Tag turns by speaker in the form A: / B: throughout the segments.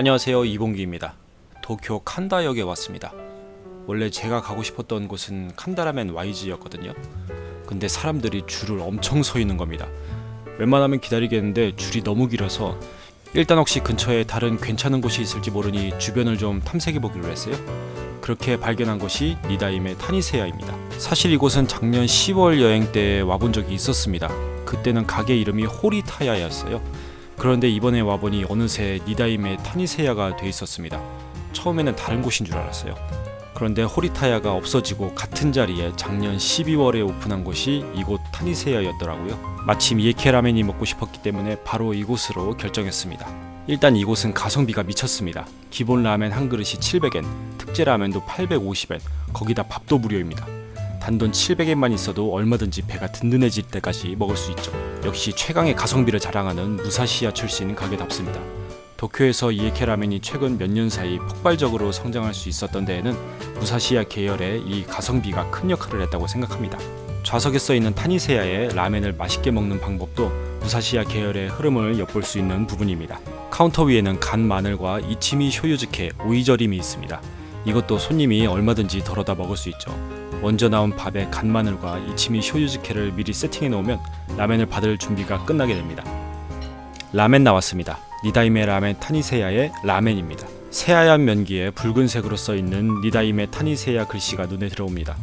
A: 안녕하세요, 이봉기입니다. 도쿄 칸다역에 왔습니다. 원래 제가 가고 싶었던 곳은 칸다라멘 YG였거든요. 근데 사람들이 줄을 엄청 서 있는 겁니다. 웬만하면 기다리겠는데 줄이 너무 길어서 일단 혹시 근처에 다른 괜찮은 곳이 있을지 모르니 주변을 좀 탐색해 보기로 했어요. 그렇게 발견한 곳이 니다임의 타니세야입니다. 사실 이곳은 작년 10월 여행 때 와본 적이 있었습니다. 그때는 가게 이름이 호리타야였어요. 그런데 이번에 와보니 어느새 니다임의 타니세야가 돼 있었습니다. 처음에는 다른 곳인 줄 알았어요. 그런데 호리타야가 없어지고 같은 자리에 작년 12월에 오픈한 곳이 이곳 타니세야였더라고요. 마침 이에케 라멘이 먹고 싶었기 때문에 바로 이곳으로 결정했습니다. 일단 이곳은 가성비가 미쳤습니다. 기본 라멘 한 그릇이 700엔, 특제 라멘도 850엔, 거기다 밥도 무료입니다. 단돈 700엔만 있어도 얼마든지 배가 든든해질 때까지 먹을 수 있죠. 역시 최강의 가성비를 자랑하는 무사시야 출신 가게답습니다. 도쿄에서 이에케 라멘이 최근 몇 년 사이 폭발적으로 성장할 수 있었던 데에는 무사시야 계열의 이 가성비가 큰 역할을 했다고 생각합니다. 좌석에 써있는 타니세야의 라멘을 맛있게 먹는 방법도 무사시야 계열의 흐름을 엿볼 수 있는 부분입니다. 카운터 위에는 간 마늘과 이치미 쇼유즈케 오이절임이 있습니다. 이것도 손님이 얼마든지 덜어다 먹을 수 있죠. 먼저 나온 밥에 간 마늘과 이치미 쇼유즈케를 미리 세팅해 놓으면 라멘을 받을 준비가 끝나게 됩니다. 라멘 나왔습니다. 니다임의 라멘 타니세야의 라멘입니다. 새하얀 면기에 붉은색으로 써있는 니다임의 타니세야 글씨가 눈에 들어옵니다.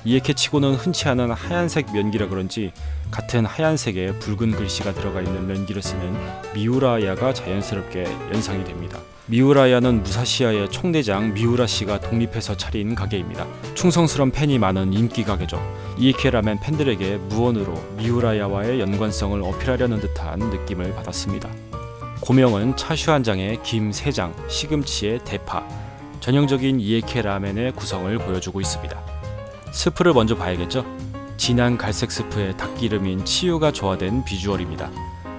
A: 이에케 치고는 흔치 않은 하얀색 면기라 그런지 같은 하얀색에 붉은 글씨가 들어가 있는 면기를 쓰는 미우라야가 자연스럽게 연상이 됩니다. 미우라야는 무사시야의 총대장 미우라씨가 독립해서 차린 가게입니다. 충성스런 팬이 많은 인기 가게죠. 이에케 라멘 팬들에게 무언으로 미우라야와의 연관성을 어필하려는 듯한 느낌을 받았습니다. 고명은 차슈 한 장에 김 3장, 시금치에 대파, 전형적인 이에케 라멘의 구성을 보여주고 있습니다. 스프를 먼저 봐야겠죠? 진한 갈색 스프에 닭기름인 치유가 조화된 비주얼입니다.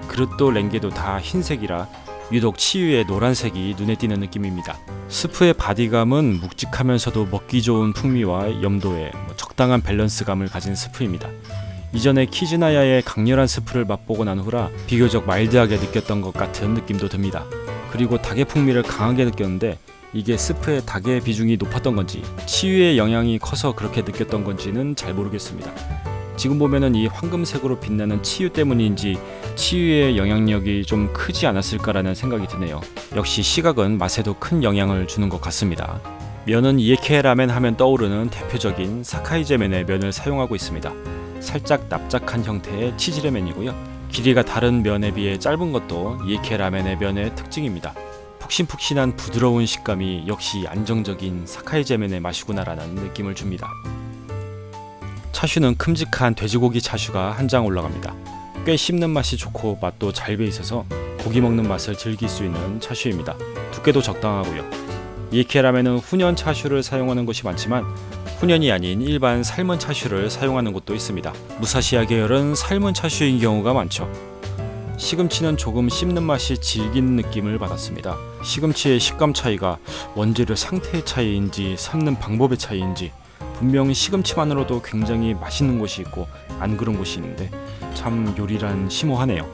A: 그릇도 랭게도 다 흰색이라 유독 치유의 노란색이 눈에 띄는 느낌입니다. 스프의 바디감은 묵직하면서도 먹기 좋은 풍미와 염도에 적당한 밸런스감을 가진 스프입니다. 이전에 키즈나야의 강렬한 스프를 맛보고 난 후라 비교적 마일드하게 느꼈던 것 같은 느낌도 듭니다. 그리고 닭의 풍미를 강하게 느꼈는데 이게 스프에 닭의 비중이 높았던 건지 치유의 영향이 커서 그렇게 느꼈던 건지는 잘 모르겠습니다. 지금 보면은 이 황금색으로 빛나는 치유 때문인지 치유의 영향력이 좀 크지 않았을까라는 생각이 드네요. 역시 시각은 맛에도 큰 영향을 주는 것 같습니다. 면은 이에케 라멘 하면 떠오르는 대표적인 사카이제멘의 면을 사용하고 있습니다. 살짝 납작한 형태의 치즈레멘이고요. 길이가 다른 면에 비해 짧은 것도 이에케 라멘의 면의 특징입니다. 푹신푹신한 부드러운 식감이 역시 안정적인 사카이제멘의 맛이구나라는 느낌을 줍니다. 차슈는 큼직한 돼지고기 차슈가 한 장 올라갑니다. 꽤 씹는 맛이 좋고 맛도 잘 배있어서 고기 먹는 맛을 즐길 수 있는 차슈입니다. 두께도 적당하고요. 이에케 라멘은 훈연 차슈를 사용하는 곳이 많지만 훈연이 아닌 일반 삶은 차슈를 사용하는 곳도 있습니다. 무사시야 계열은 삶은 차슈인 경우가 많죠. 시금치는 조금 씹는 맛이 질긴 느낌을 받았습니다. 시금치의 식감 차이가 원재료 상태의 차이인지 삶는 방법의 차이인지 분명 시금치만으로도 굉장히 맛있는 곳이 있고 안 그런 곳이 있는데 참 요리란 심오하네요.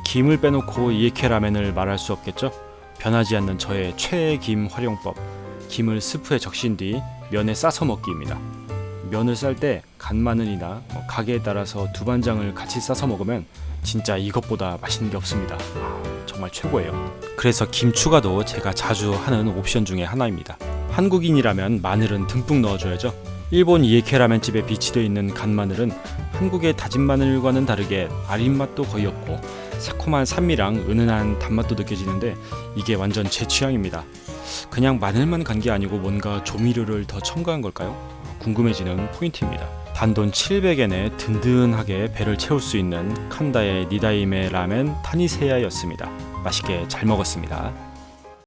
A: 김을 빼놓고 이에케 라멘을 말할 수 없겠죠? 변하지 않는 저의 최애 김 활용법, 김을 스프에 적신 뒤 면에 싸서 먹기입니다. 면을 쌀 때 간마늘이나 가게에 따라서 두반장을 같이 싸서 먹으면 진짜 이것보다 맛있는 게 없습니다. 정말 최고예요. 그래서 김 추가도 제가 자주 하는 옵션 중에 하나입니다. 한국인이라면 마늘은 듬뿍 넣어줘야죠. 일본 이에케 라멘집에 비치되어 있는 간마늘은 한국의 다진 마늘과는 다르게 아린 맛도 거의 없고 새콤한 산미랑 은은한 단맛도 느껴지는데 이게 완전 제 취향입니다. 그냥 마늘만 간 게 아니고 뭔가 조미료를 더 첨가한 걸까요? 궁금해지는 포인트입니다. 단돈 700엔에 든든하게 배를 채울 수 있는 칸다의 니다임의 라멘 타니세야였습니다. 맛있게 잘 먹었습니다.